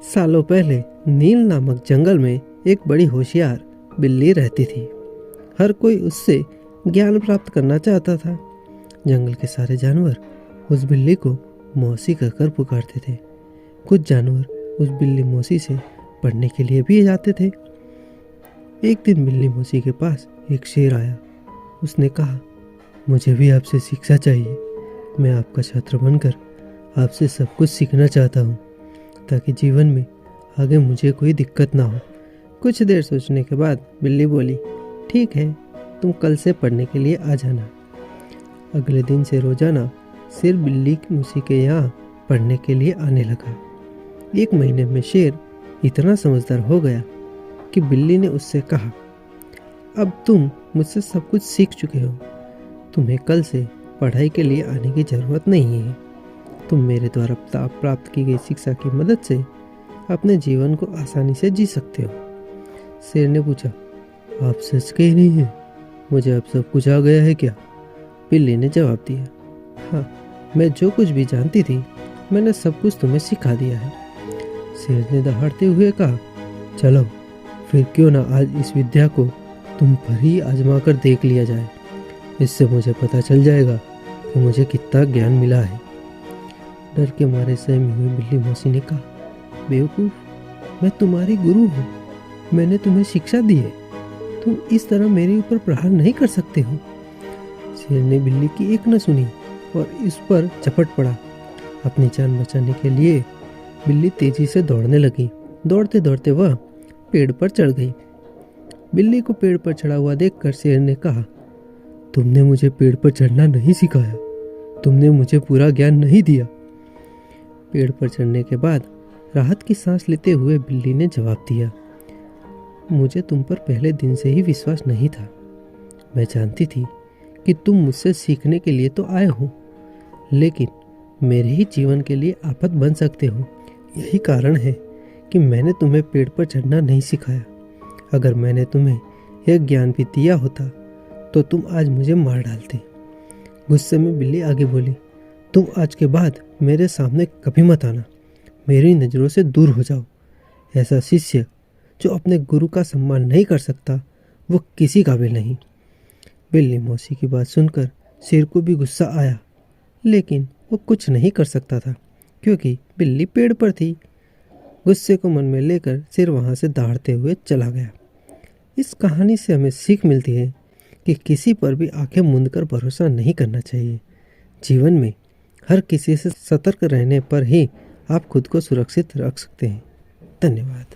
सालों पहले नील नामक जंगल में एक बड़ी होशियार बिल्ली रहती थी। हर कोई उससे ज्ञान प्राप्त करना चाहता था। जंगल के सारे जानवर उस बिल्ली को मौसी कहकर पुकारते थे। कुछ जानवर उस बिल्ली मौसी से पढ़ने के लिए भी जाते थे। एक दिन बिल्ली मौसी के पास एक शेर आया। उसने कहा, मुझे भी आपसे शिक्षा चाहिए। मैं आपका छात्र बनकर आपसे सब कुछ सीखना चाहता हूँ, ताकि जीवन में आगे मुझे कोई दिक्कत ना हो। कुछ देर सोचने के बाद बिल्ली बोली, ठीक है, तुम कल से पढ़ने के लिए आ जाना। अगले दिन से रोजाना शेर बिल्ली मौसी के यहाँ पढ़ने के लिए आने लगा। एक महीने में शेर इतना समझदार हो गया कि बिल्ली ने उससे कहा, अब तुम मुझसे सब कुछ सीख चुके हो। तुम्हें कल से पढ़ाई के लिए आने की जरूरत नहीं है। तुम मेरे द्वारा प्राप्त की गई शिक्षा की मदद से अपने जीवन को आसानी से जी सकते हो। शेर ने पूछा, आप सच कह रही हैं? मुझे अब सब कुछ आ गया है क्या? बिल्ली ने जवाब दिया, हाँ, मैं जो कुछ भी जानती थी मैंने सब कुछ तुम्हें सिखा दिया है। शेर ने दहाड़ते हुए कहा, चलो फिर क्यों ना आज इस विद्या को तुम पर ही आजमा कर देख लिया जाए। इससे मुझे पता चल जाएगा कि मुझे कितना ज्ञान मिला है। डर के मारे सहमी हुई बिल्ली मौसी ने कहा, बेवकूफ, मैं तुम्हारी गुरु हूँ। मैंने तुम्हें शिक्षा दी है। तुम इस तरह मेरे ऊपर प्रहार नहीं कर सकते हो। शेर ने बिल्ली की एक न सुनी और इस पर झपट पड़ा। अपनी जान बचाने के लिए बिल्ली तेजी से दौड़ने लगी। दौड़ते दौड़ते वह पेड़ पर चढ़ गई। बिल्ली को पेड़ पर चढ़ा हुआ देखकर शेर ने कहा, तुमने मुझे पेड़ पर चढ़ना नहीं सिखाया। तुमने मुझे पूरा ज्ञान नहीं दिया। पेड़ पर चढ़ने के बाद राहत की सांस लेते हुए बिल्ली ने जवाब दिया, मुझे तुम पर पहले दिन से ही विश्वास नहीं था। मैं जानती थी कि तुम मुझसे सीखने के लिए तो आए हो, लेकिन मेरे ही जीवन के लिए आफत बन सकते हो। यही कारण है कि मैंने तुम्हें पेड़ पर चढ़ना नहीं सिखाया। अगर मैंने तुम्हें यह ज्ञान भी दिया होता तो तुम आज मुझे मार डालते। गुस्से में बिल्ली आगे बोली, तुम आज के बाद मेरे सामने कभी मत आना। मेरी नज़रों से दूर हो जाओ। ऐसा शिष्य जो अपने गुरु का सम्मान नहीं कर सकता, वो किसी काबिल नहीं। बिल्ली मौसी की बात सुनकर शेर को भी गुस्सा आया, लेकिन वो कुछ नहीं कर सकता था क्योंकि बिल्ली पेड़ पर थी। गुस्से को मन में लेकर शेर वहाँ से दहाड़ते हुए चला गया। इस कहानी से हमें सीख मिलती है कि किसी पर भी आंखें मूंद कर भरोसा नहीं करना चाहिए। जीवन में हर किसी से सतर्क रहने पर ही आप खुद को सुरक्षित रख सकते हैं। धन्यवाद।